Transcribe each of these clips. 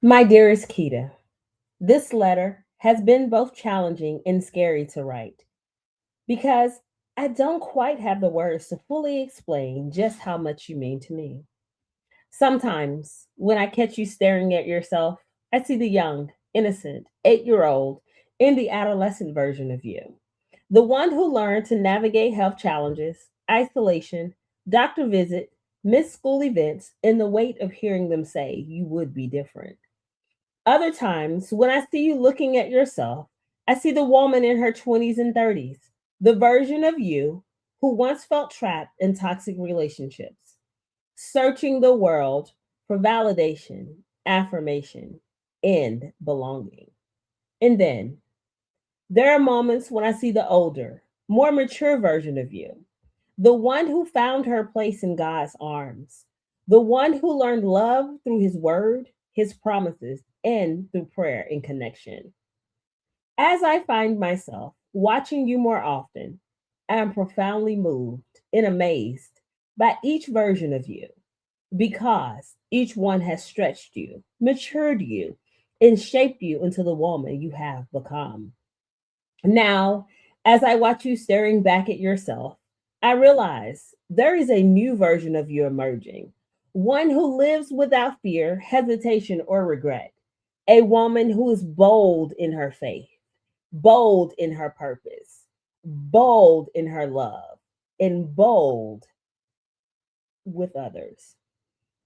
My dearest Quita, this letter has been both challenging and scary to write because I don't quite have the words to fully explain just how much you mean to me. Sometimes, when I catch you staring at yourself, I see the young, innocent 8-year old in the adolescent version of you. The one who learned to navigate health challenges, isolation, doctor visit, missed school events, and the weight of hearing them say you would be different. Other times, when I see you looking at yourself, I see the woman in her 20s and 30s, the version of you who once felt trapped in toxic relationships, searching the world for validation, affirmation, and belonging. And then there are moments when I see the older, more mature version of you, the one who found her place in God's arms, the one who learned love through his word, his promises, and through prayer and connection. As I find myself watching you more often, I am profoundly moved and amazed by each version of you because each one has stretched you, matured you, and shaped you into the woman you have become. Now, as I watch you staring back at yourself, I realize there is a new version of you emerging, one who lives without fear, hesitation, or regret, a woman who is bold in her faith, bold in her purpose, bold in her love, and bold with others.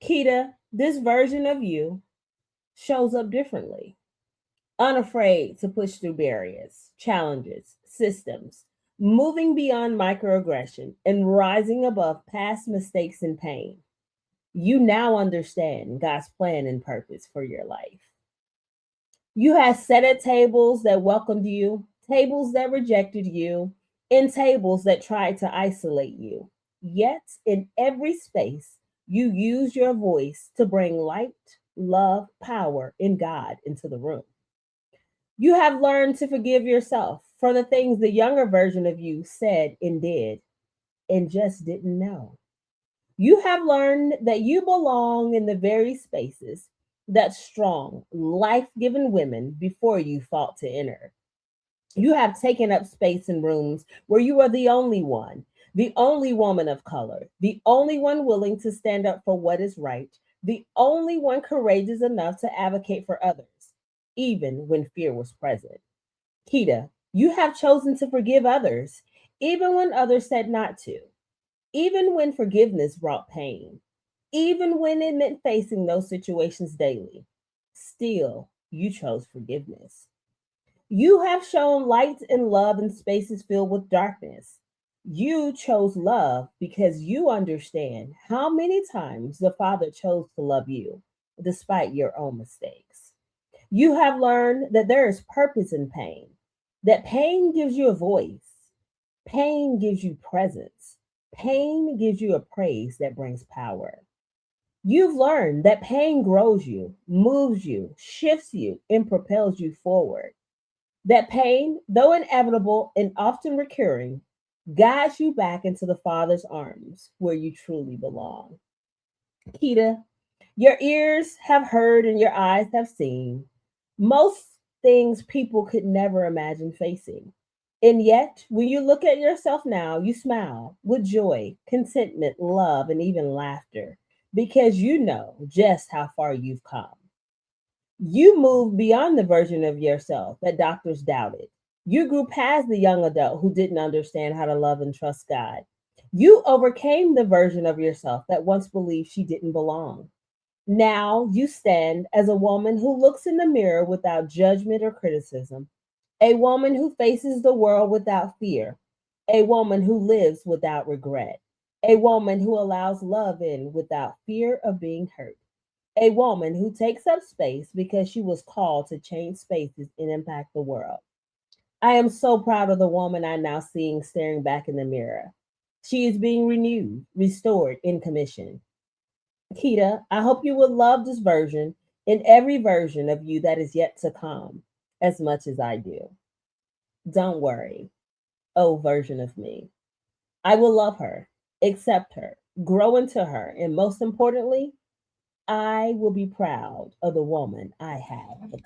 Kita, this version of you shows up differently, unafraid to push through barriers, challenges, systems, moving beyond microaggression and rising above past mistakes and pain. You now understand God's plan and purpose for your life. You have sat at tables that welcomed you, tables that rejected you, and tables that tried to isolate you. Yet, in every space, you use your voice to bring light, love, power, and God into the room. You have learned to forgive yourself for the things the younger version of you said and did and just didn't know. You have learned that you belong in the very spaces that strong, life giving women before you fought to enter. You have taken up space in rooms where you are the only woman of color, the only one willing to stand up for what is right, the only one courageous enough to advocate for others, even when fear was present. Kita, you have chosen to forgive others, even when others said not to, even when forgiveness brought pain, even when it meant facing those situations daily. Still, you chose forgiveness. You have shown light and love in spaces filled with darkness. You chose love because you understand how many times the Father chose to love you despite your own mistakes. You have learned that there is purpose in pain, that pain gives you a voice, pain gives you presence, pain gives you a praise that brings power. You've learned that pain grows you, moves you, shifts you, and propels you forward. That pain, though inevitable and often recurring, guides you back into the Father's arms where you truly belong. Kita, your ears have heard and your eyes have seen most things people could never imagine facing. And yet, when you look at yourself now, you smile with joy, contentment, love, and even laughter because you know just how far you've come. You moved beyond the version of yourself that doctors doubted. You grew past the young adult who didn't understand how to love and trust God. You overcame the version of yourself that once believed she didn't belong. Now you stand as a woman who looks in the mirror without judgment or criticism, a woman who faces the world without fear, a woman who lives without regret, a woman who allows love in without fear of being hurt, a woman who takes up space because she was called to change spaces and impact the world. I am so proud of the woman I'm now seeing staring back in the mirror. She is being renewed, restored, and commissioned. Kita, I hope you will love this version and every version of you that is yet to come as much as I do. Don't worry, oh version of me. I will love her, accept her, grow into her, and most importantly, I will be proud of the woman I have become.